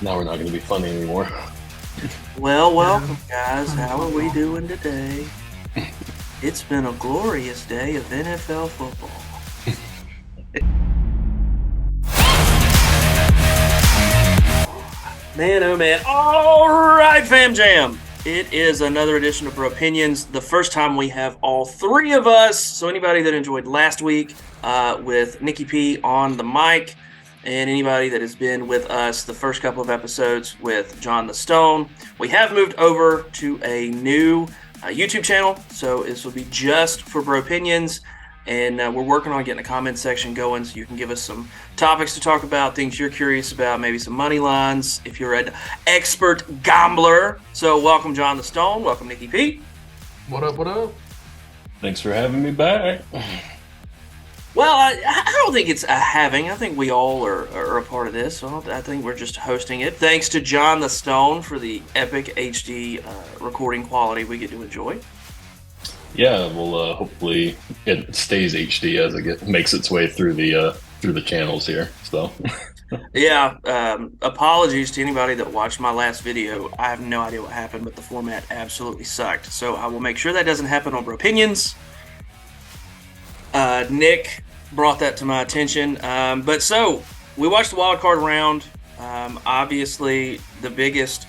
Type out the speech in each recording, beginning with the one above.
Now we're not going to be funny anymore. Well, welcome, guys. How are we doing today? It's been a glorious day of NFL football. Man, oh man. All right, fam jam. It is another edition of Bropinions. The first time we have all three of us. So anybody that enjoyed last week with Nikki P on the mic, and anybody that has been with us the first couple of episodes with John the Stone, we have moved over to a new YouTube channel. So this will be just for Bropinions. And we're working on getting a comment section going so you can give us some topics to talk about, things you're curious about, maybe some money lines if you're an expert gambler. So welcome, John the Stone. Welcome, Nikki P. What up, what up? Thanks for having me back. Well, I don't think it's a having. I think we all are a part of this. So I think we're just hosting it. Thanks to John the Stone for the epic HD recording quality we get to enjoy. Yeah, well, hopefully it stays HD as it makes its way through the channels here. So, yeah, apologies to anybody that watched my last video. I have no idea what happened, but the format absolutely sucked. So I will make sure that doesn't happen on Bropinions. Nick brought that to my attention. But so we watched the Wildcard Round. Obviously, the biggest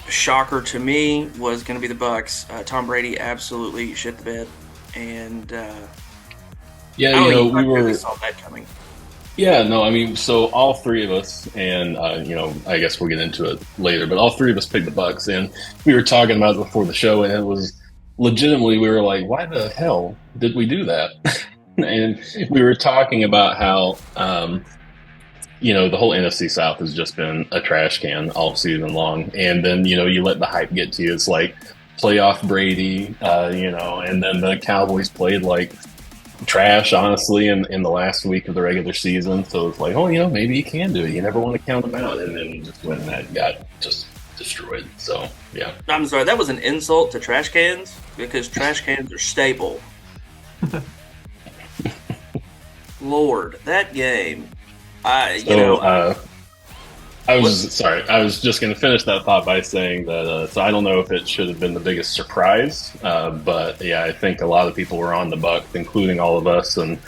shocker to me was going to be the Bucks. Tom Brady absolutely shit the bed, and yeah, we really saw that coming. Yeah, no, I mean, so all three of us, and I guess we'll get into it later, but all three of us picked the Bucks, and we were talking about it before the show, and it was legitimately, we were like, why the hell did we do that? And we were talking about how the whole NFC South has just been a trash can all season long. And then, you let the hype get to you. It's like playoff Brady, and then the Cowboys played like trash, honestly, in the last week of the regular season. So it's like, maybe you can do it. You never want to count them out. And then just when that got just destroyed. So, yeah. I'm sorry, that was an insult to trash cans because trash cans are stable. Lord, that game. I was just going to finish that thought by saying that, so I don't know if it should have been the biggest surprise, but yeah, I think a lot of people were on the Bucks, including all of us, and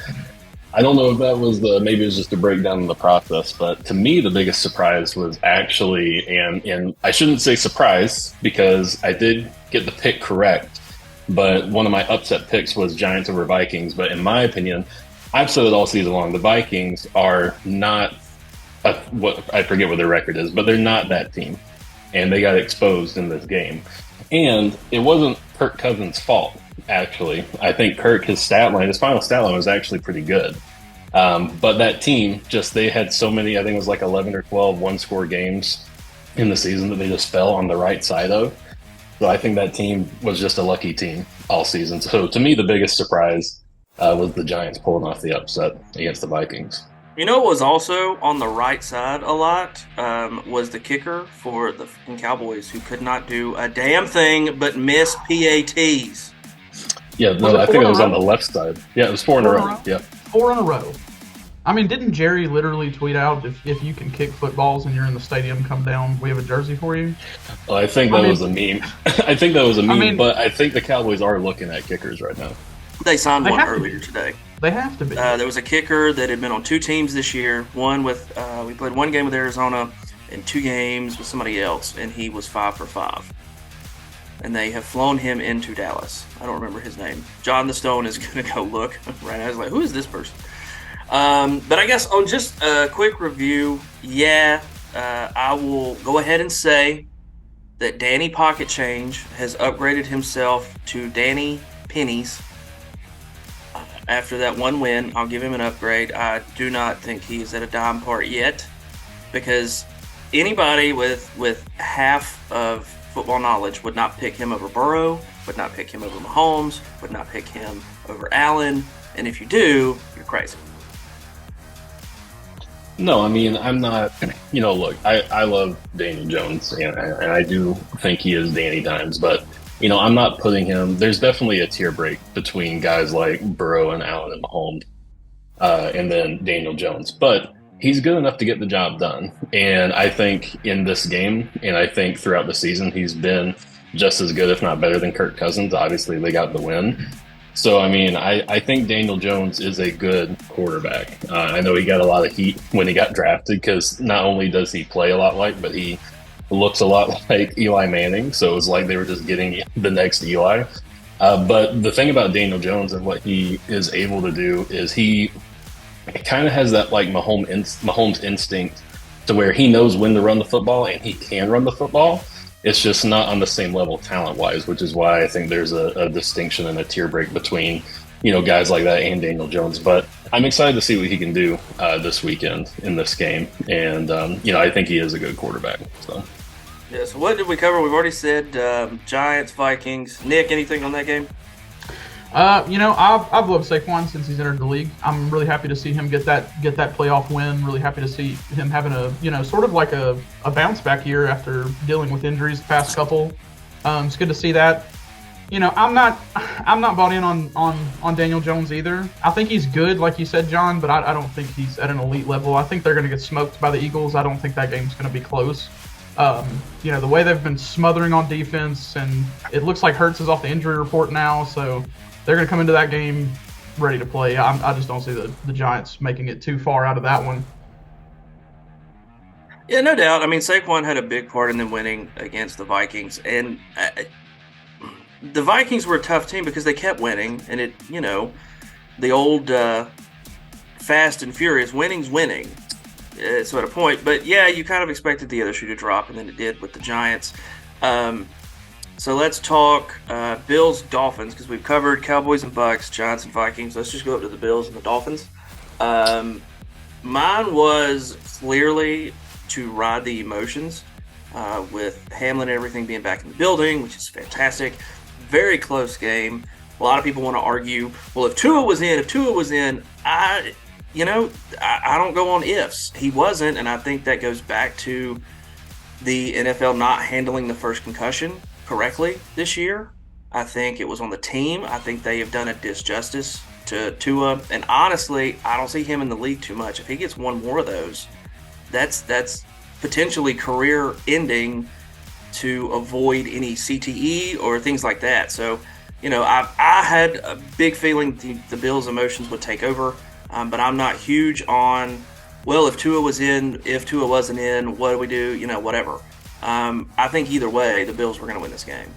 I don't know if that was maybe it was just a breakdown in the process, but to me, the biggest surprise was actually, and I shouldn't say surprise because I did get the pick correct, but one of my upset picks was Giants over Vikings, but in my opinion, I've said it all season long. The Vikings are not what I forget what their record is, but they're not that team, and they got exposed in this game. And it wasn't Kirk Cousins' fault. Actually, I think his final stat line was actually pretty good. But that team they had so many. I think it was like 11 or 12 one-score games in the season that they just fell on the right side of. So I think that team was just a lucky team all season. So to me, the biggest surprise was the Giants pulling off the upset against the Vikings. You know what was also on the right side a lot was the kicker for the Cowboys, who could not do a damn thing but miss PATs. Yeah, I think it was on the left side. Yeah, it was four in a row. Yeah, 4 in a row. I mean, didn't Jerry literally tweet out, if you can kick footballs and you're in the stadium, come down, we have a jersey for you? Well, I think that was a meme. But I think the Cowboys are looking at kickers right now. They signed one earlier today. They have to be. There was a kicker that had been on 2 teams this year. One with we played 1 game with Arizona and 2 games with somebody else, and he was 5 for 5. And they have flown him into Dallas. I don't remember his name. John the Stone is going to go look right now. I was like, who is this person? But I guess on just a quick review, I will go ahead and say that Danny Pocket Change has upgraded himself to Danny Pennies. After that 1 win, I'll give him an upgrade. I do not think he is at a dime part yet, because anybody with half of football knowledge would not pick him over Burrow, would not pick him over Mahomes, would not pick him over Allen, and if you do, you're crazy. No, I mean, I'm not, look, I love Daniel Jones, and I do think he is Danny Dimes, but, I'm not putting him, there's definitely a tier break between guys like Burrow and Allen and Mahomes, and then Daniel Jones. But he's good enough to get the job done. And I think in this game, and I think throughout the season, he's been just as good, if not better, than Kirk Cousins. Obviously, they got the win. So, I mean, I think Daniel Jones is a good quarterback. I know he got a lot of heat when he got drafted because not only does he play a lot like, but he looks a lot like Eli Manning. So it's like they were just getting the next Eli. But the thing about Daniel Jones and what he is able to do is he kind of has that like Mahomes instinct to where he knows when to run the football and he can run the football. It's just not on the same level talent-wise, which is why I think there's a distinction and a tier break between, guys like that and Daniel Jones. But I'm excited to see what he can do this weekend in this game. And, I think he is a good quarterback. So. Yeah, so what did we cover? We've already said Giants, Vikings. Nick, anything on that game? I've loved Saquon since he's entered the league. I'm really happy to see him get that playoff win. Really happy to see him having a sort of like a bounce back year after dealing with injuries the past couple. It's good to see that. I'm not bought in on Daniel Jones either. I think he's good, like you said, John, but I don't think he's at an elite level. I think they're going to get smoked by the Eagles. I don't think that game's going to be close. The way they've been smothering on defense, and it looks like Hurts is off the injury report now, so they're going to come into that game ready to play. I just don't see the Giants making it too far out of that one. Yeah, no doubt. I mean, Saquon had a big part in them winning against the Vikings. And the Vikings were a tough team because they kept winning. And the old fast and furious, winning's winning. So at a point. But, yeah, you kind of expected the other shoe to drop, and then it did with the Giants. So let's talk Bills, Dolphins, because we've covered Cowboys and Bucks, Giants and Vikings. Let's just go up to the Bills and the Dolphins. Mine was clearly to ride the emotions with Hamlin and everything being back in the building, which is fantastic. Very close game. A lot of people want to argue, well, if Tua was in, I don't go on ifs. He wasn't, and I think that goes back to the NFL not handling the first concussion correctly this year. I think it was on the team. I think they have done a disjustice to Tua, and honestly, I don't see him in the league too much. If he gets one more of those, that's potentially career ending to avoid any CTE or things like that. So, I had a big feeling the Bills' emotions would take over, but I'm not huge on, well, if Tua was in, if Tua wasn't in, what do we do? Whatever. I think either way, the Bills were going to win this game.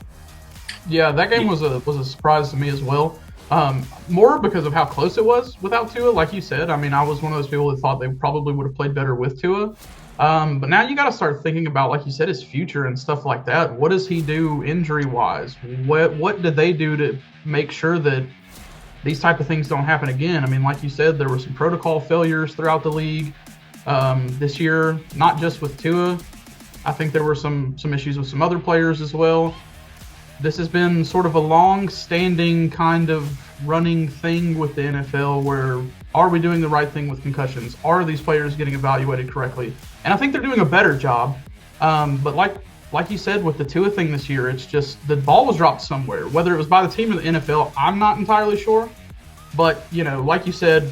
Yeah, that game was a surprise to me as well. More because of how close it was without Tua, like you said. I mean, I was one of those people that thought they probably would have played better with Tua. But now you got to start thinking about, like you said, his future and stuff like that. What does he do injury-wise? What did they do to make sure that these type of things don't happen again? I mean, like you said, there were some protocol failures throughout the league this year, not just with Tua. I think there were some issues with some other players as well. This has been sort of a long-standing kind of running thing with the NFL where, are we doing the right thing with concussions? Are these players getting evaluated correctly? And I think they're doing a better job. But like you said with the Tua thing this year, it's just the ball was dropped somewhere. Whether it was by the team or the NFL, I'm not entirely sure. But, like you said,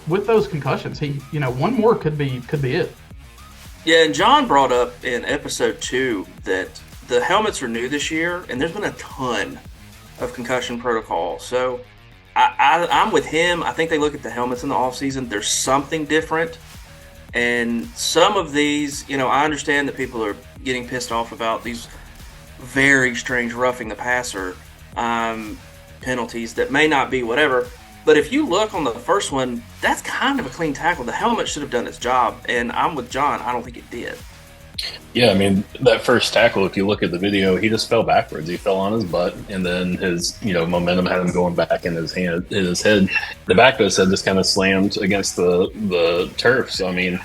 with those concussions, one more could be it. Yeah, and John brought up in episode 2 that the helmets are new this year, and there's been a ton of concussion protocol. So I'm with him. I think they look at the helmets in the offseason. There's something different. And some of these, I understand that people are getting pissed off about these very strange roughing the passer penalties that may not be whatever. But if you look on the first one, that's kind of a clean tackle. The helmet should have done its job. And I'm with John. I don't think it did. Yeah, I mean, that first tackle, if you look at the video, he just fell backwards. He fell on his butt, and then his, momentum had him going back in his head. The back of his head just kind of slammed against the turf. So, I mean,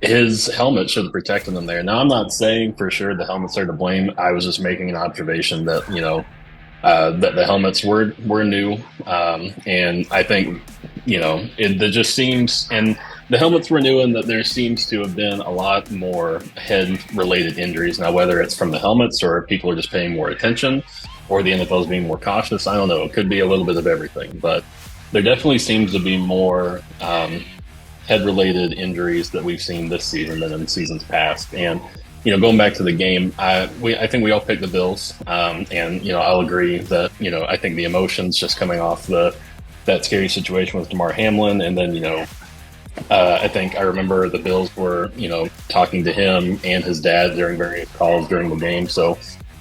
his helmet should have protected him there. Now, I'm not saying for sure the helmets are to blame. I was just making an observation that, that the helmets were new. And I think, it just seems, and the helmets were new, and that there seems to have been a lot more head-related injuries. Now, whether it's from the helmets or people are just paying more attention or the NFL is being more cautious, I don't know. It could be a little bit of everything. But there definitely seems to be more head-related injuries that we've seen this season than in seasons past. And going back to the game, I think we all picked the Bills, and I'll agree that I think the emotions just coming off that scary situation with Damar Hamlin, and then I think I remember the Bills were talking to him and his dad during various calls during the game, so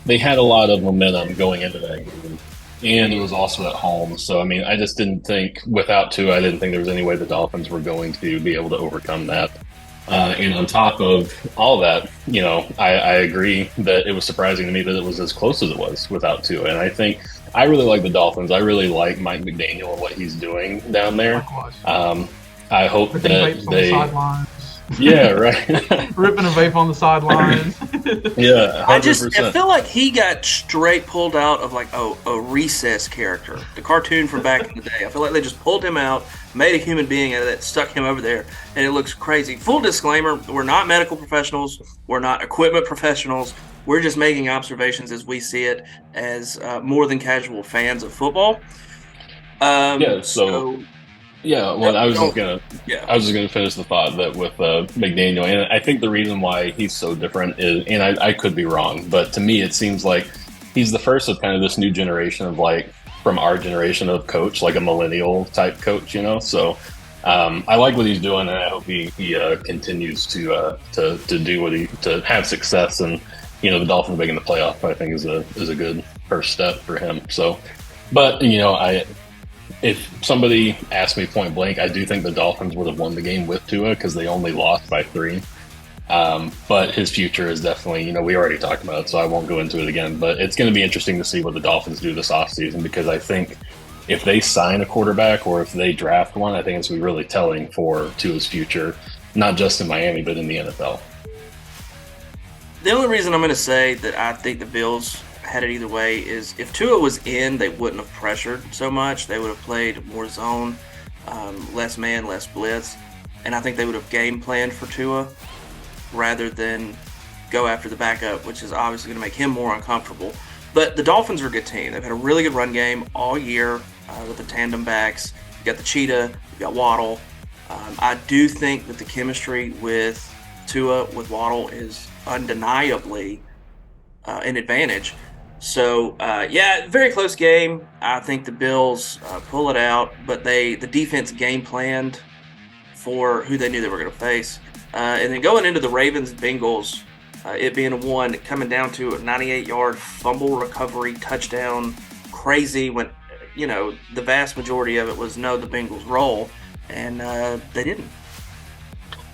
they had a lot of momentum going into that game. And it was also at home. So, I mean, I just didn't think, without Tua, I didn't think there was any way the Dolphins were going to be able to overcome that. And on top of all that, I agree that it was surprising to me that it was as close as it was without Tua. And I think I really like the Dolphins. I really like Mike McDaniel and what he's doing down there. I hope that they... Yeah, right. Ripping a vape on the sidelines. Yeah, 100%. I feel like he got straight pulled out of like a Recess character, the cartoon from back in the day. I feel like they just pulled him out, made a human being out of that, stuck him over there, and it looks crazy. Full disclaimer, we're not medical professionals. We're not equipment professionals. We're just making observations as we see it as more than casual fans of football. Yeah, well, I was just gonna finish the thought that with McDaniel, and I think the reason why he's so different is, and I could be wrong, but to me it seems like he's the first of kind of this new generation of like from our generation of coach, like a millennial type coach, So I like what he's doing, and I hope he continues to do to have success, and the Dolphins making the playoff, I think is a good first step for him. So, but if somebody asked me point blank, I do think the Dolphins would have won the game with Tua because they only lost by 3. But his future is definitely, we already talked about it, so I won't go into it again. But it's going to be interesting to see what the Dolphins do this offseason, because I think if they sign a quarterback or if they draft one, I think it's going to be really telling for Tua's future, not just in Miami, but in the NFL. The only reason I'm going to say that I think the Bills had it either way is if Tua was in, they wouldn't have pressured so much. They would have played more zone, less man, less blitz, and I think they would have game planned for Tua rather than go after the backup, which is obviously going to make him more uncomfortable. But the Dolphins are a good team. They've had a really good run game all year with the tandem backs. You got the Cheetah, you got Waddle. I do think that the chemistry with Tua, with Waddle, is undeniably an advantage. So, very close game. I think the Bills pull it out, but the defense game planned for who they knew they were going to face. And then going into the Ravens-Bengals, it being a 1, coming down to a 98-yard fumble recovery touchdown, crazy when, the vast majority of it was the Bengals roll, and they didn't.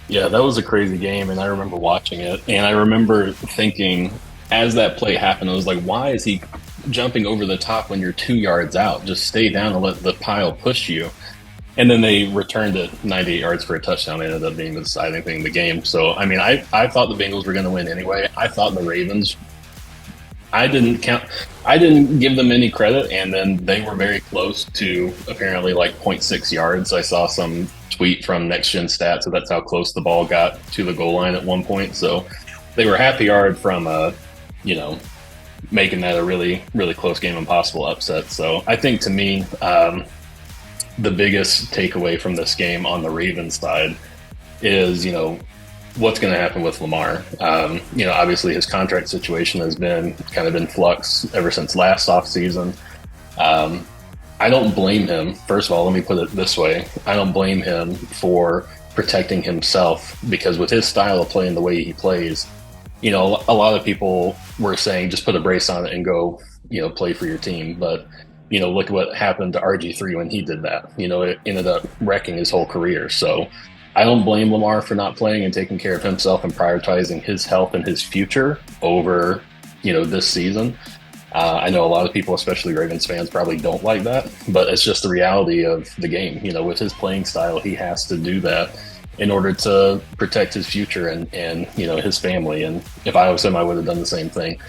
Yeah, that was a crazy game, and I remember watching it, and I remember thinking, as that play happened, I was like, why is he jumping over the top when you're 2 yards out? Just stay down and let the pile push you. And then they returned it 98 yards for a touchdown. It ended up being the deciding thing in the game. So, I mean, I thought the Bengals were going to win anyway. I thought the Ravens, I didn't give them any credit, and then they were very close to apparently like 0.6 yards. I saw some tweet from Next Gen Stats, so that's how close the ball got to the goal line at one point. So they were half a yard from making that a really, really close game and possible upset. So I think, to me, the biggest takeaway from this game on the Ravens side is, what's going to happen with Lamar. Obviously his contract situation has been kind of in flux ever since last offseason. I don't blame him. First of all, let me put it this way. I don't blame him for protecting himself, because with his style of playing the way he plays, a lot of people were saying just put a brace on it and go, play for your team. But, look at what happened to RG3 when he did that. It ended up wrecking his whole career. So I don't blame Lamar for not playing and taking care of himself and prioritizing his health and his future over, this season. I know a lot of people, especially Ravens fans, probably don't like that, but it's just the reality of the game. With his playing style, he has to do that in order to protect his future and his family. And if I was him, I would have done the same thing.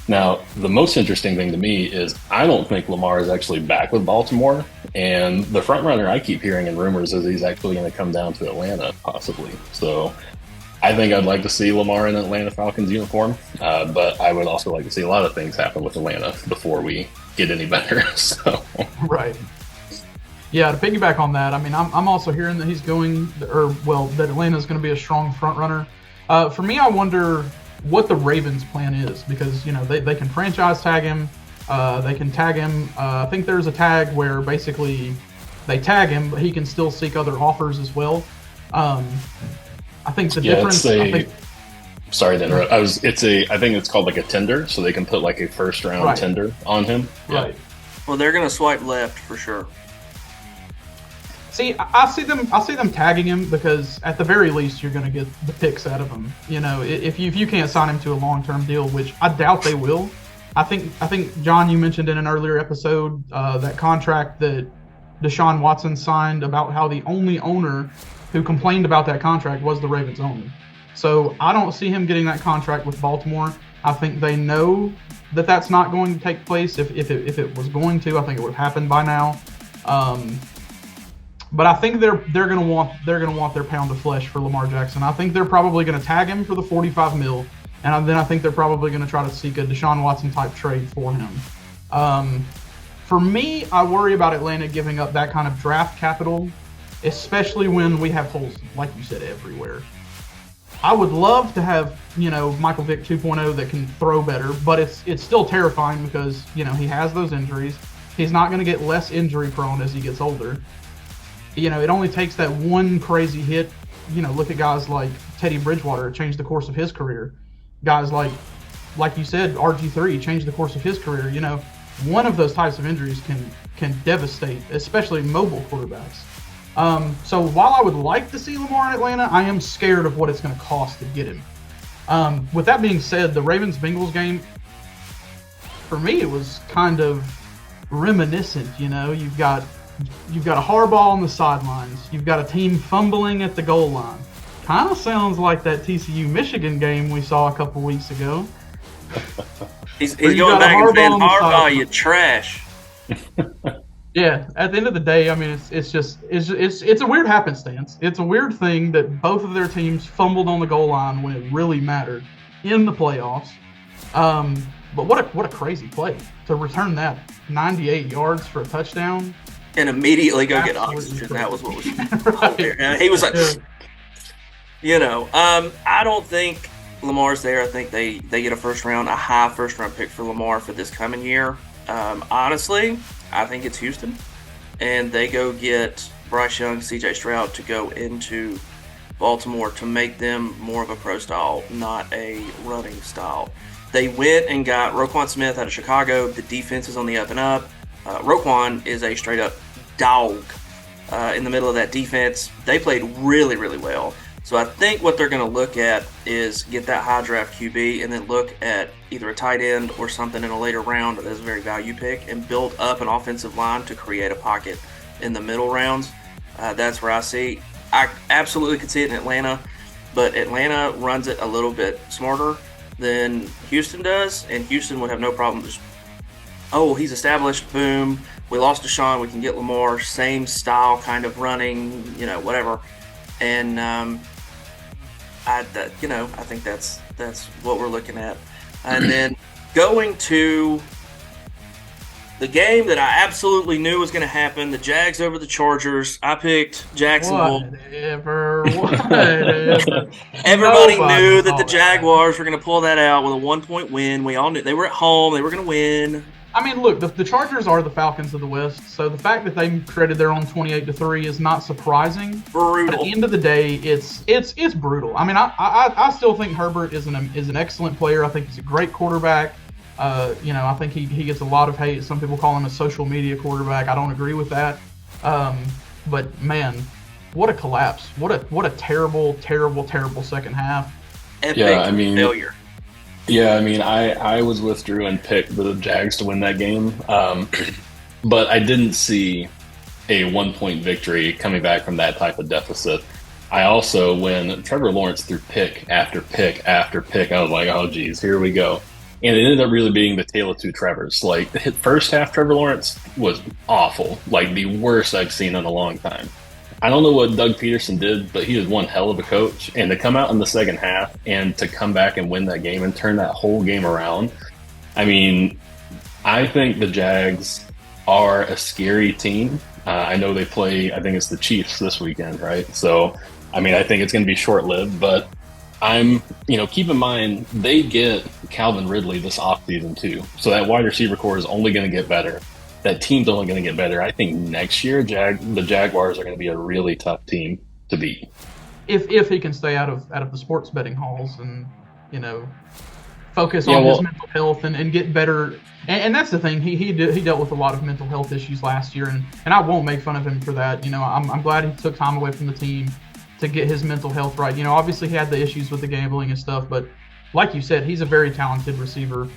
Now, the most interesting thing to me is I don't think Lamar is actually back with Baltimore. And the front runner I keep hearing in rumors is he's actually going to come down to Atlanta, possibly. So I think I'd like to see Lamar in an Atlanta Falcons uniform. But I would also like to see a lot of things happen with Atlanta before we get any better. So Right. Yeah, to piggyback on that, I mean, I'm also hearing that he's going, that Atlanta's going to be a strong front runner. For me, I wonder what the Ravens' plan is because, they can franchise tag him. They can tag him. I think there's a tag where basically they tag him, but he can still seek other offers as well. I think the difference. Sorry to interrupt. I think it's called like a tender, so they can put like a first round tender on him. Right. Yeah. Well, they're going to swipe left for sure. See, I see them tagging him because at the very least you're going to get the picks out of him. If you can't sign him to a long-term deal, which I doubt they will. I think John, you mentioned in an earlier episode that contract that Deshaun Watson signed about how the only owner who complained about that contract was the Ravens owner. So I don't see him getting that contract with Baltimore. I think they know that that's not going to take place. If it was going to, I think it would have happened by now. But I think they're going to want their pound of flesh for Lamar Jackson. I think they're probably going to tag him for the $45 million, and then I think they're probably going to try to seek a Deshaun Watson type trade for him. For me, I worry about Atlanta giving up that kind of draft capital, especially when we have holes, like you said, everywhere. I would love to have, Michael Vick 2.0 that can throw better, but it's still terrifying because, he has those injuries. He's not going to get less injury prone as he gets older. It only takes that one crazy hit. Look at guys like Teddy Bridgewater, changed the course of his career. Guys like you said, RG3 changed the course of his career. One of those types of injuries can devastate, especially mobile quarterbacks. So while I would like to see Lamar in Atlanta, I am scared of what it's going to cost to get him. With that being said, the Ravens-Bengals game, for me, it was kind of reminiscent. You've got a Harbaugh on the sidelines. You've got a team fumbling at the goal line. Kind of sounds like that TCU-Michigan game we saw a couple weeks ago. He's going back and saying, Harbaugh, you trash. Yeah, at the end of the day, I mean, it's a weird happenstance. It's a weird thing that both of their teams fumbled on the goal line when it really mattered in the playoffs. But what a crazy play to return that 98 yards for a touchdown and immediately go get oxygen. That was what was right. He was like, I don't think Lamar's there. I think they get a high first round pick for Lamar for this coming year. Honestly, I think it's Houston, and they go get Bryce Young, C.J. Stroud to go into Baltimore to make them more of a pro style, not a running style. They went and got Roquan Smith out of Chicago. The defense is on the up and up. Roquan is a straight up dog in the middle of that defense. They played really, really well. So I think what they're going to look at is get that high draft QB and then look at either a tight end or something in a later round that's a very value pick and build up an offensive line to create a pocket in the middle rounds. That's where I absolutely could see it in Atlanta, but Atlanta runs it a little bit smarter than Houston does, and Houston would have no problem just, he's established, boom, we lost Deshaun, we can get Lamar, same style kind of running, whatever. And I think that's what we're looking at. And then going to the game that I absolutely knew was going to happen, the Jags over the Chargers. I picked Jacksonville. Whatever. Everybody knew that the Jaguars were going to pull that out with a 1-point win. We all knew they were at home. They were going to win. I mean, look, the Chargers are the Falcons of the West, so the fact that they created their own 28-3 is not surprising. Brutal. But at the end of the day, it's brutal. I mean, I still think Herbert is an excellent player. I think he's a great quarterback. I think he gets a lot of hate. Some people call him a social media quarterback. I don't agree with that. But man, what a collapse! What a terrible, terrible, terrible second half. Epic failure. Yeah, I mean, I was with Drew and picked the Jags to win that game, but I didn't see a 1-point victory coming back from that type of deficit. I also, when Trevor Lawrence threw pick after pick after pick, I was like, oh, geez, here we go. And it ended up really being the tale of two Trevors. Like, the first half, Trevor Lawrence was awful, like the worst I've seen in a long time. I don't know what Doug Peterson did, but he was one hell of a coach. And to come out in the second half and to come back and win that game and turn that whole game around, I mean, I think the Jags are a scary team. I know they play, I think it's the Chiefs this weekend, right? So, I mean, I think it's going to be short-lived, but keep in mind, they get Calvin Ridley this offseason too. So that wide receiver core is only going to get better. That team's only going to get better. I think next year, the Jaguars are going to be a really tough team to beat. If he can stay out of the sports betting halls and, focus on his mental health and get better. And that's the thing. He dealt with a lot of mental health issues last year, and I won't make fun of him for that. I'm glad he took time away from the team to get his mental health right. Obviously he had the issues with the gambling and stuff, but like you said, he's a very talented receiver.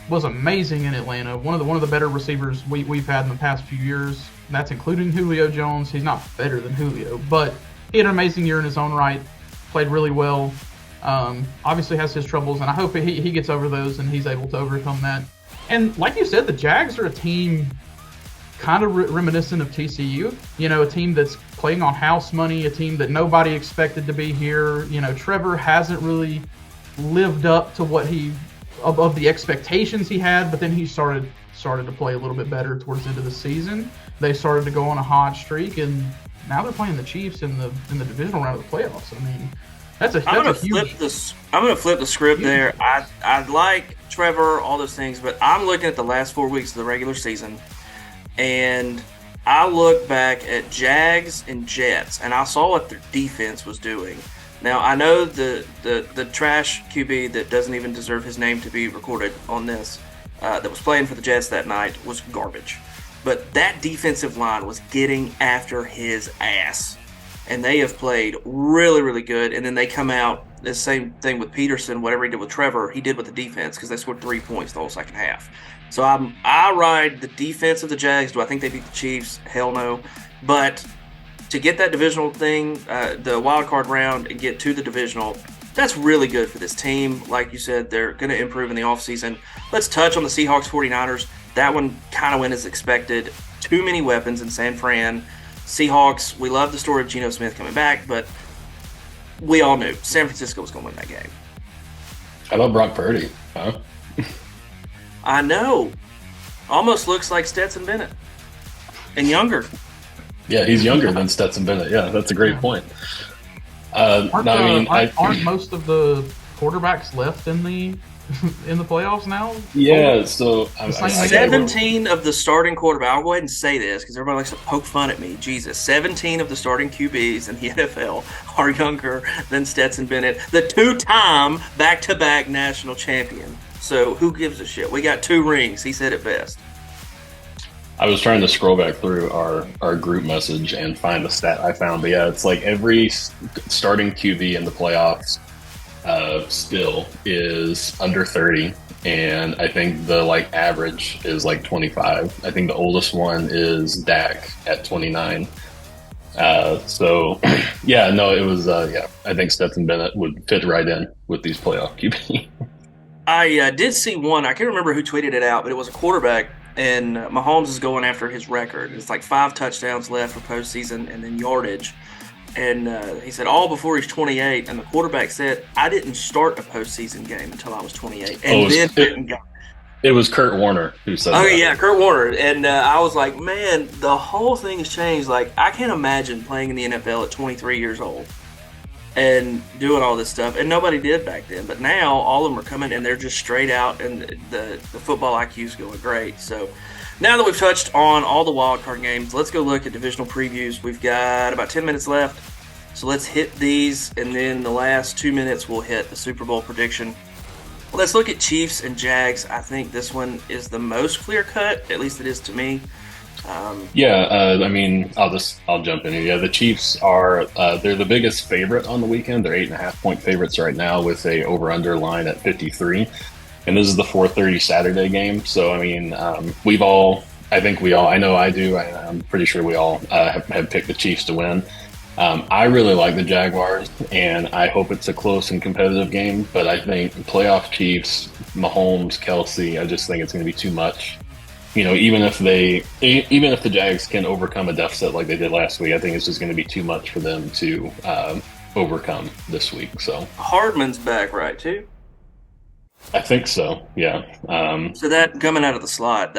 Was amazing in Atlanta. One of the better receivers we've had in the past few years. That's including Julio Jones. He's not better than Julio, but he had an amazing year in his own right. Played really well. Obviously has his troubles, and I hope he gets over those and he's able to overcome that. And like you said, the Jags are a team kind of reminiscent of TCU. A team that's playing on house money, a team that nobody expected to be here. Trevor hasn't really lived up to what of the expectations he had, but then he started to play a little bit better towards the end of the season. They started to go on a hot streak, and now they're playing the Chiefs in the divisional round of the playoffs. I mean, I'm going to flip the script there. I like Trevor, all those things, but I'm looking at the last 4 weeks of the regular season, and I look back at Jags and Jets, and I saw what their defense was doing. Now, I know the trash QB that doesn't even deserve his name to be recorded on this, that was playing for the Jets that night, was garbage. But that defensive line was getting after his ass. And they have played really, really good. And then they come out, the same thing with Peterson, whatever he did with Trevor, he did with the defense because they scored 3 points the whole second half. So I ride the defense of the Jags. Do I think they beat the Chiefs? Hell no. But to get that divisional thing, the wildcard round, and get to the divisional, that's really good for this team. Like you said, they're going to improve in the offseason. Let's touch on the Seahawks 49ers. That one kind of went as expected. Too many weapons in San Fran. Seahawks, we love the story of Geno Smith coming back, but we all knew San Francisco was going to win that game. How about Brock Purdy? Huh? I know. Almost looks like Stetson Bennett. And younger. Yeah, he's younger than Stetson Bennett. Yeah, that's a great point. Aren't most of the quarterbacks left in the playoffs now? Yeah, so 17 of the starting quarterbacks. I'll go ahead and say this because everybody likes to poke fun at me. Jesus, 17 of the starting QBs in the NFL are younger than Stetson Bennett, the two-time back-to-back national champion. So who gives a shit? We got 2 rings. He said it best. I was trying to scroll back through our group message and find the stat I found. But yeah, it's like every starting QB in the playoffs still is under 30. And I think the average is 25. I think the oldest one is Dak at 29. So yeah, no, it was, I think Stetson Bennett would fit right in with these playoff QB. I did see one. I can't remember who tweeted it out, but it was a quarterback, and Mahomes is going after his record. It's 5 touchdowns left for postseason and then yardage. And he said all before he's 28. And the quarterback said, I didn't start a postseason game until I was 28. And it was Kurt Warner who said that. Oh, yeah, Kurt Warner. And I was like, man, the whole thing has changed. I can't imagine playing in the NFL at 23 years old and doing all this stuff. And nobody did back then. But now all of them are coming, and they're just straight out, and the football IQ is going great. So now that we've touched on all the wild card games, let's go look at divisional previews. We've got about 10 minutes left. So let's hit these, and then the last 2 minutes we'll hit the Super Bowl prediction. Let's look at Chiefs and Jags. I think this one is the most clear-cut, at least it is to me. I'll jump in here. Yeah, the Chiefs are they're the biggest favorite on the weekend. They're 8.5-point favorites right now with a over/under line at 53, and this is the 4:30 Saturday game. So I know I do. I'm pretty sure we all have picked the Chiefs to win. I really like the Jaguars, and I hope it's a close and competitive game. But I think playoff Chiefs, Mahomes, Kelsey, I just think it's going to be too much. Even if the Jags can overcome a deficit like they did last week, I think it's just going to be too much for them to overcome this week. So Hardman's back, right, too? I think so. Yeah. So that coming out of the slot,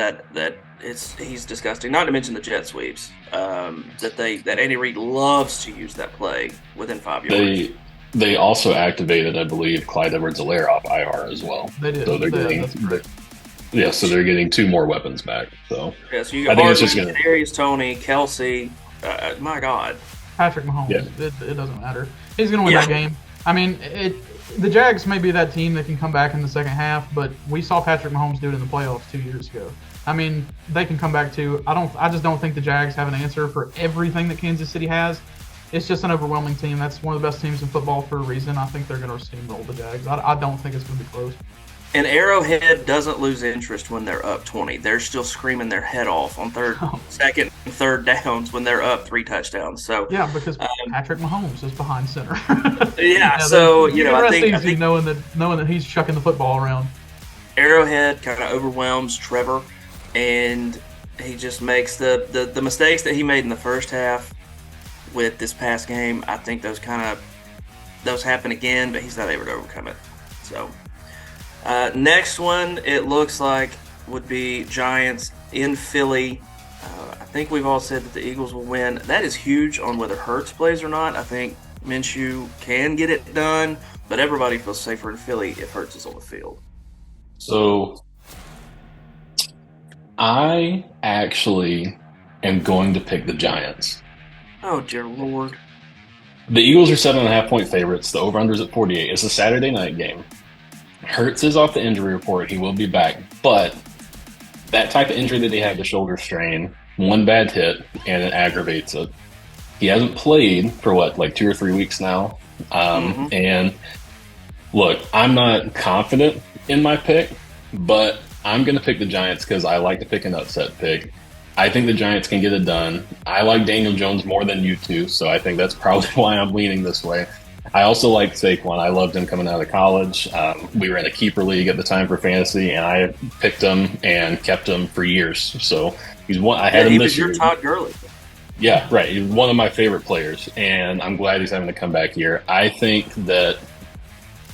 he's disgusting. Not to mention the jet sweeps. That Andy Reid loves to use that play within 5 yards. They also activated, I believe, Clyde Edwards-Helaire off IR as well. They did. So they're getting 2 more weapons back. So yeah, so you I got think it's just Hardman, Darius Toney, Kelsey. My God, Patrick Mahomes. Yeah. It doesn't matter. He's going to win that game. I mean, the Jags may be that team that can come back in the second half, but we saw Patrick Mahomes do it in the playoffs 2 years ago. I mean, they can come back too. I just don't think the Jags have an answer for everything that Kansas City has. It's just an overwhelming team. That's one of the best teams in football for a reason. I think they're going to steamroll the Jags. I don't think it's going to be close. And Arrowhead doesn't lose interest when they're up 20. They're still screaming their head off on second and third downs when they're up 3 touchdowns. So yeah, because Patrick Mahomes is behind center. So I think knowing that he's chucking the football around. Arrowhead kind of overwhelms Trevor, and he just makes the mistakes that he made in the first half with this past game. I think those happen again, but he's not able to overcome it. So. Next one, it looks like, would be Giants in Philly. I think we've all said that the Eagles will win. That is huge on whether Hurts plays or not. I think Minshew can get it done, but everybody feels safer in Philly if Hurts is on the field. So I actually am going to pick the Giants. Oh, dear Lord. The Eagles are 7.5-point favorites. The over-under's at 48. It's a Saturday night game. Hurts is off the injury report. He will be back. But that type of injury that he had, the shoulder strain, one bad hit, and it aggravates it. He hasn't played for, 2 or 3 weeks now. And, look, I'm not confident in my pick, but I'm going to pick the Giants because I like to pick an upset pick. I think the Giants can get it done. I like Daniel Jones more than you two, so I think that's probably why I'm leaning this way. I also like Saquon. I loved him coming out of college. We were in a keeper league at the time for fantasy, and I picked him and kept him for years. So he's one. I had him this year. He was your Todd Gurley. Yeah, right. He's one of my favorite players, and I'm glad he's having to come back here. I think that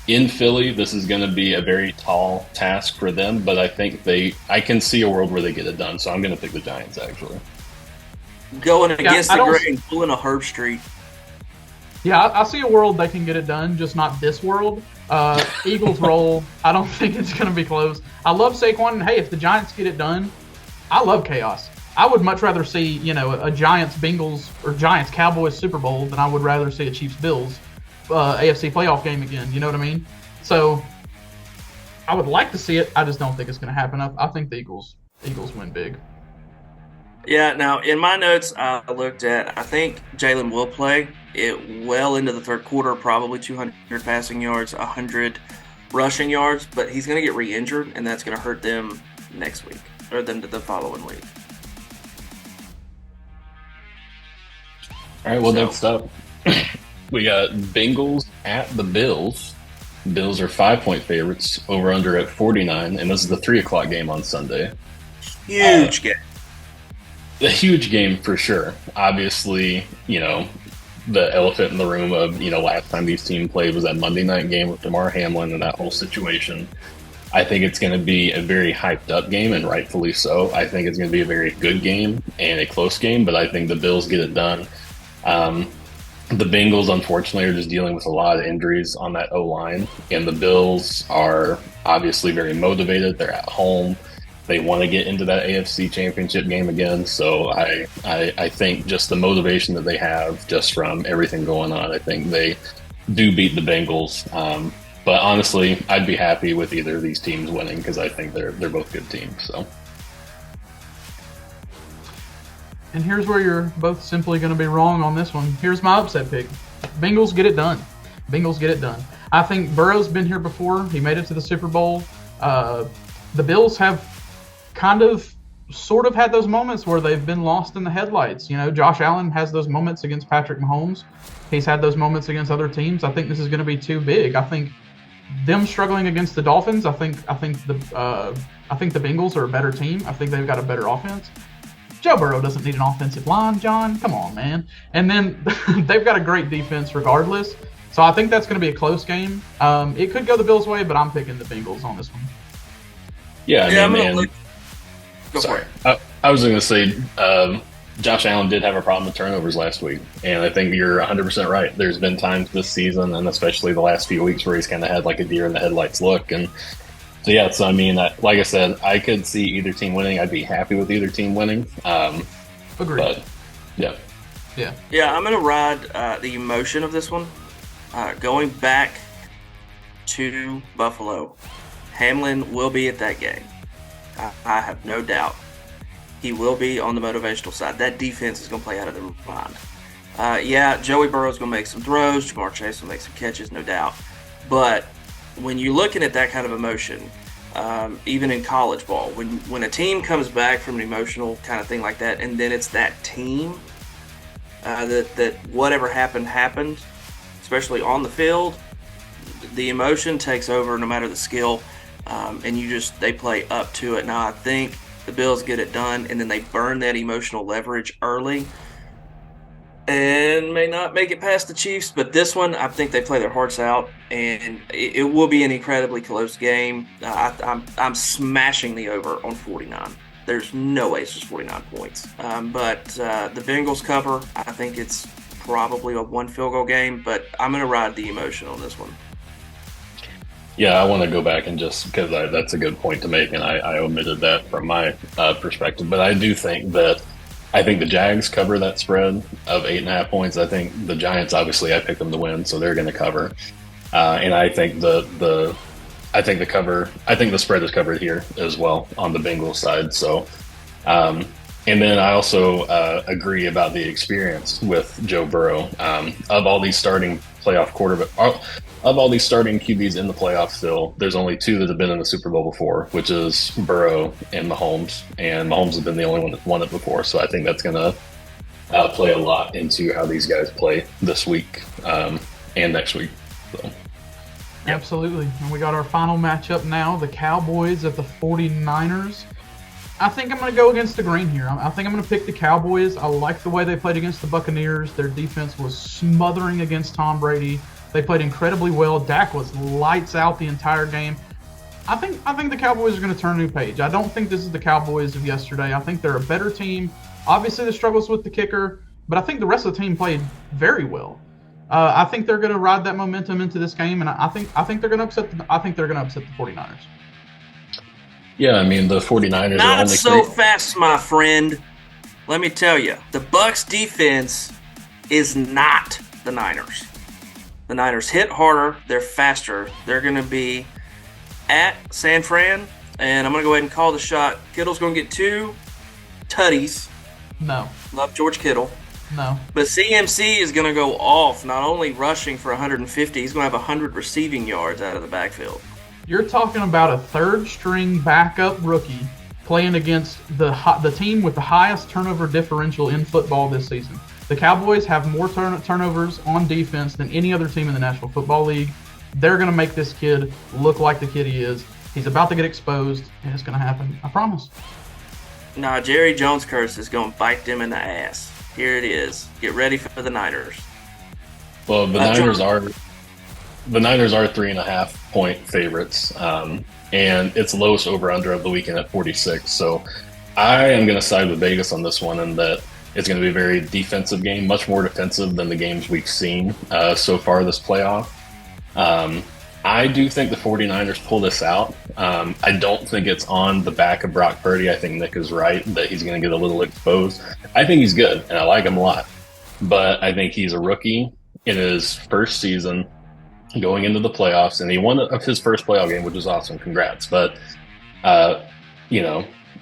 in Philly, this is going to be a very tall task for them, but I think I can see a world where they get it done. So I'm going to pick the Giants, actually. Going against the grain, pulling a Herb Street. Yeah, I see a world they can get it done, just not this world. Eagles roll. I don't think it's going to be close. I love Saquon. And hey, if the Giants get it done, I love chaos. I would much rather see, a Giants-Bengals or Giants-Cowboys Super Bowl than I would rather see a Chiefs-Bills AFC playoff game again. You know what I mean? So I would like to see it. I just don't think it's going to happen. I think the Eagles win big. Yeah, now in my notes I looked at, I think Jalen will play it well into the third quarter, probably 200 passing yards, 100 rushing yards, but he's going to get re-injured, and that's going to hurt them next week, or them the following week. All right, well, next up, we got Bengals at the Bills. Bills are 5-point favorites, over under at 49, and this is the 3 o'clock game on Sunday. Huge game. A huge game for sure. Obviously, the elephant in the room of, last time these teams played was that Monday night game with DeMar Hamlin and that whole situation. I think it's going to be a very hyped up game, and rightfully so. I think it's going to be a very good game and a close game, but I think the Bills get it done. The Bengals, unfortunately, are just dealing with a lot of injuries on that O-line, and the Bills are obviously very motivated. They're at home. They want to get into that AFC Championship game again, so I think just the motivation that they have just from everything going on, I think they do beat the Bengals. But honestly, I'd be happy with either of these teams winning because I think they're both good teams. So. And here's where you're both simply going to be wrong on this one. Here's my upset pick. Bengals get it done. Bengals get it done. I think Burrow's been here before. He made it to the Super Bowl. The Bills have sort of had those moments where they've been lost in the headlights. Josh Allen has those moments against Patrick Mahomes. He's had those moments against other teams. I think this is going to be too big. I think them struggling against the Dolphins. I think the Bengals are a better team. I think they've got a better offense. Joe Burrow doesn't need an offensive line, John. Come on, man. And then they've got a great defense regardless. So I think that's going to be a close game. It could go the Bills' way, but I'm picking the Bengals on this one. Yeah, I'm going to look. Go sorry. for it. I was going to say, Josh Allen did have a problem with turnovers last week, and I think you're 100% right. There's been times this season, and especially the last few weeks, where he's kind of had like a deer in the headlights look. And so, yeah, so I mean, like I said, I could see either team winning. I'd be happy with either team winning. Agreed. But, yeah. Yeah, I'm going to ride the emotion of this one. Going back to Buffalo, Hamlin will be at that game. I have no doubt. He will be on the motivational side. That defense is going to play out of their mind. Yeah, Joey Burrow's going to make some throws. Jamar Chase will make some catches, no doubt. But when you're looking at that kind of emotion, even in college ball, when a team comes back from an emotional kind of thing like that, and then it's that team that whatever happened, especially on the field, the emotion takes over no matter the skill, and they play up to it. Now I think the Bills get it done, and then they burn that emotional leverage early and may not make it past the Chiefs. But this one, I think they play their hearts out, and it will be an incredibly close game. I'm smashing the over on 49. There's no way it's just 49 points. But the Bengals cover. I think it's probably a one field goal game, but I'm going to ride the emotion on this one. Yeah, I want to go back and just because that's a good point to make, and I omitted that from my perspective. But I do think the Jags cover that spread of 8.5 points. I think the Giants, obviously, I picked them to win, so they're going to cover. And I think the spread is covered here as well on the Bengals side. So, and then I also agree about the experience with Joe Burrow. Of all these starting playoff of all these starting QBs in the playoffs still, there's only two that have been in the Super Bowl before, which is Burrow and Mahomes. And Mahomes has been the only one that's won it before. So I think that's going to play a lot into how these guys play this week and next week. So. Absolutely. And we got our final matchup now, the Cowboys at the 49ers. I think I'm going to go against the green here. I think I'm going to pick the Cowboys. I like the way they played against the Buccaneers. Their defense was smothering against Tom Brady. They played incredibly well. Dak was lights out the entire game. I think the Cowboys are going to turn a new page. I don't think this is the Cowboys of yesterday. I think they're a better team. Obviously, the struggles with the kicker, but I think the rest of the team played very well. I think they're going to ride that momentum into this game, and I think they're going to upset the 49ers. Yeah, I mean, the 49ers not are only so fast, my friend. Let me tell you, the Bucs defense is not the Niners. The Niners hit harder. They're faster. They're going to be at San Fran, and I'm going to go ahead and call the shot. Kittle's going to get 2 tutties. No. Love George Kittle. No. But CMC is going to go off, not only rushing for 150, he's going to have 100 receiving yards out of the backfield. You're talking about a third-string backup rookie playing against the team with the highest turnover differential in football this season. The Cowboys have more turnovers on defense than any other team in the National Football League. They're going to make this kid look like the kid he is. He's about to get exposed, and it's going to happen. I promise. Nah, Jerry Jones curse is going to bite them in the ass. Here it is. Get ready for the Niners. Well, the Niners are 3.5 point favorites, and it's lowest over-under of the weekend at 46. So I am going to side with Vegas on this one, and that it's going to be a very defensive game, much more defensive than the games we've seen so far this playoff. I do think the 49ers pull this out. I don't think it's on the back of Brock Purdy. I think Nick is right that he's going to get a little exposed. I think he's good, and I like him a lot. But I think he's a rookie in his first season going into the playoffs, and he won his first playoff game, which is awesome. Congrats. But,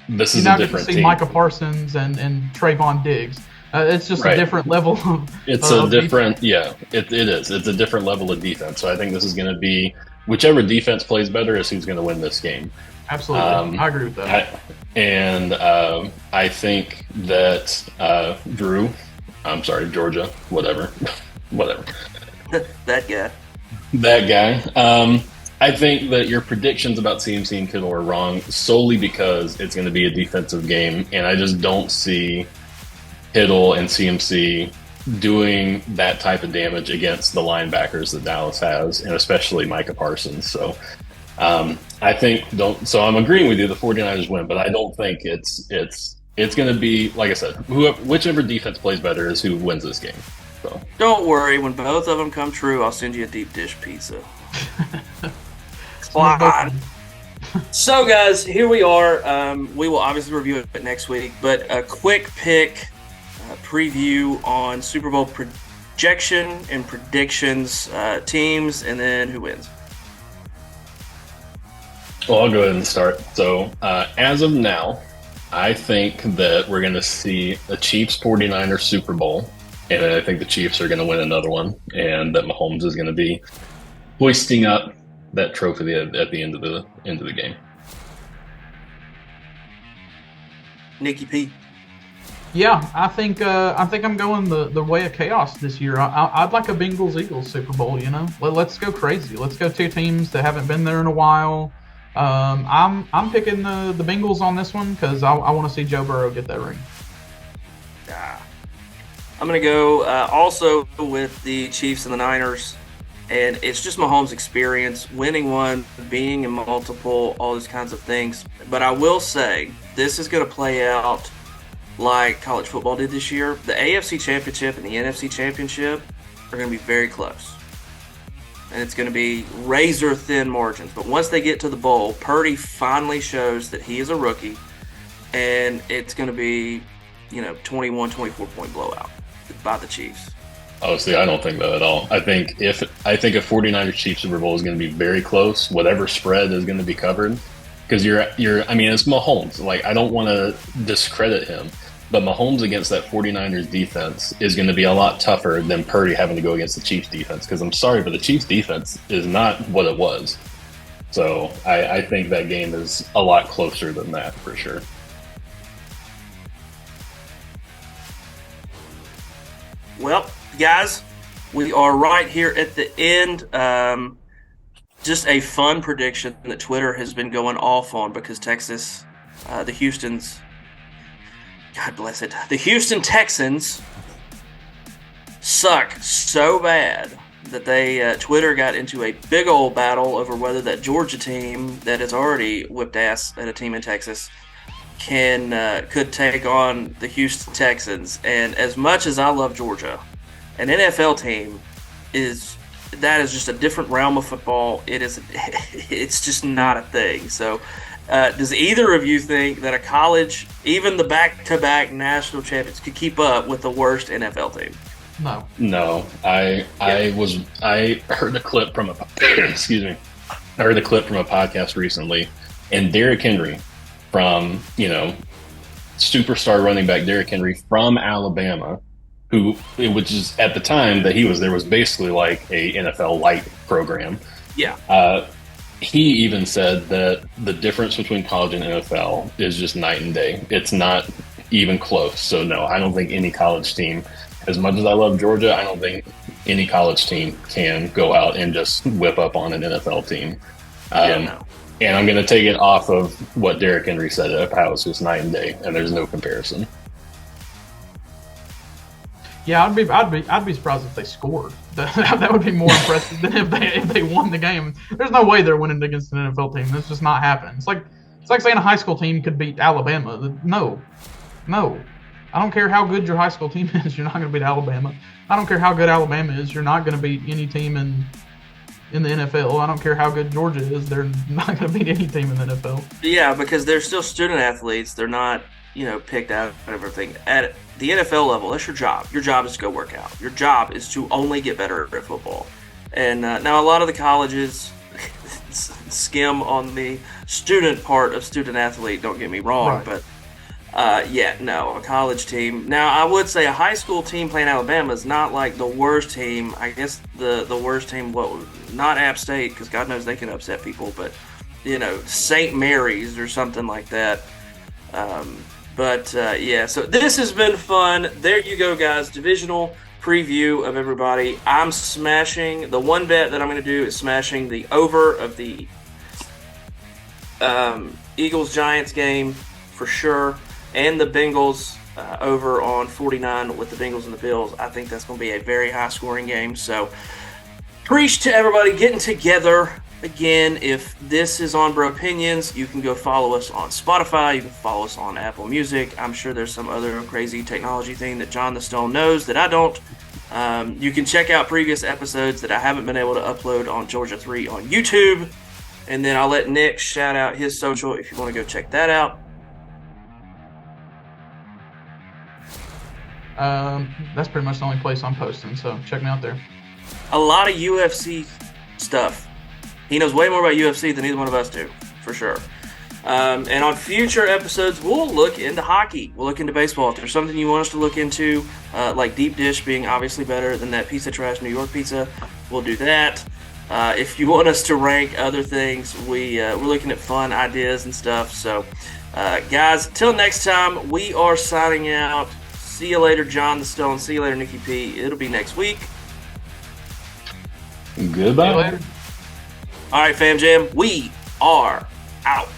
this is a different team. Micah Parsons and Trayvon Diggs. It's just a different level of It's a different, defense. It is. It's a different level of defense. So I think this is going to be, whichever defense plays better is who's going to win this game. Absolutely. I agree with that. I think that Georgia, whatever. That guy. I think that your predictions about CMC and Kittle are wrong solely because it's going to be a defensive game, and I just don't see Kittle and CMC doing that type of damage against the linebackers that Dallas has, and especially Micah Parsons. So I think so I'm agreeing with you, the 49ers win, but I don't think it's going to be, like I said, whichever defense plays better is who wins this game. So don't worry, when both of them come true, I'll send you a deep dish pizza. Fine. So, guys, here we are. We will obviously review it next week, but a quick pick preview on Super Bowl projection and predictions, teams, and then who wins. Well, I'll go ahead and start. So, as of now, I think that we're going to see a Chiefs 49ers Super Bowl, and I think the Chiefs are going to win another one, and that Mahomes is going to be hoisting up that trophy at the end of the game. Nikki P. Yeah, I think I'm going the way of chaos this year. I'd like a Bengals-Eagles Super Bowl. Let's go crazy. Let's go two teams that haven't been there in a while. I'm picking the Bengals on this one because I want to see Joe Burrow get that ring. I'm going to go also with the Chiefs and the Niners. And it's just Mahomes' experience, winning one, being in multiple, all those kinds of things. But I will say, this is going to play out like college football did this year. The AFC Championship and the NFC Championship are going to be very close. And it's going to be razor-thin margins. But once they get to the bowl, Purdy finally shows that he is a rookie. And it's going to be, 21, 24-point blowout by the Chiefs. Oh, see, I don't think that at all. I think a 49ers Chiefs Super Bowl is going to be very close. Whatever spread is going to be covered, because it's Mahomes. Like, I don't want to discredit him, but Mahomes against that 49ers defense is going to be a lot tougher than Purdy having to go against the Chiefs defense. Because I'm sorry, but the Chiefs defense is not what it was. So I think that game is a lot closer than that for sure. Well, guys, we are right here at the end. Just a fun prediction that Twitter has been going off on because Texas, the Houston Texans suck so bad that Twitter got into a big old battle over whether that Georgia team that has already whipped ass at a team in Texas could take on the Houston Texans. And as much as I love Georgia, an NFL team is just a different realm of football. It's just not a thing. So does either of you think that a college, even the back-to-back national champions, could keep up with the worst NFL team? No. I heard a clip from excuse me. I heard a clip from a podcast recently, and Derrick Henry from, superstar running back Derrick Henry from Alabama, which is at the time that he was there was basically like a NFL light program. Yeah. He even said that the difference between college and NFL is just night and day. It's not even close. So no, I don't think any college team, as much as I love Georgia, I don't think any college team can go out and just whip up on an NFL team. No. And I'm going to take it off of what Derrick Henry said of how it's just night and day, and there's no comparison. Yeah, I'd be surprised if they scored. That would be more impressive than if they won the game. There's no way they're winning against an NFL team. That's just not happening. It's like saying a high school team could beat Alabama. No. I don't care how good your high school team is. You're not going to beat Alabama. I don't care how good Alabama is. You're not going to beat any team in the NFL. I don't care how good Georgia is. They're not going to beat any team in the NFL. Yeah, because they're still student athletes. They're not, picked out of everything. At the NFL level, that's your job. Your job is to go work out. Your job is to only get better at football. And now a lot of the colleges skim on the student part of student athlete, don't get me wrong, right. But a college team. Now, I would say a high school team playing Alabama is not like the worst team. I guess the worst team, not App State, because God knows they can upset people, but, St. Mary's or something like that. So this has been fun. There you go, guys. Divisional preview of everybody. I'm smashing. The one bet that I'm going to do is smashing the over of the Eagles-Giants game for sure, and the Bengals over on 49 with the Bengals and the Bills. I think that's going to be a very high-scoring game. So, preach to everybody getting together. Again, if this is on Bropinions, you can go follow us on Spotify. You can follow us on Apple Music. I'm sure there's some other crazy technology thing that John the Stone knows that I don't. You can check out previous episodes that I haven't been able to upload on Georgia 3 on YouTube. And then I'll let Nick shout out his social if you want to go check that out. That's pretty much the only place I'm posting, so check me out there. A lot of UFC stuff. He knows way more about UFC than either one of us do, for sure. And on future episodes, we'll look into hockey. We'll look into baseball. If there's something you want us to look into, like deep dish being obviously better than that piece of trash New York pizza, we'll do that. If you want us to rank other things, we're looking at fun ideas and stuff. So, guys, till next time, we are signing out. See you later, John the Stone. See you later, Nikki P. It'll be next week. Goodbye. See you later. All right, Fam Jam, we are out.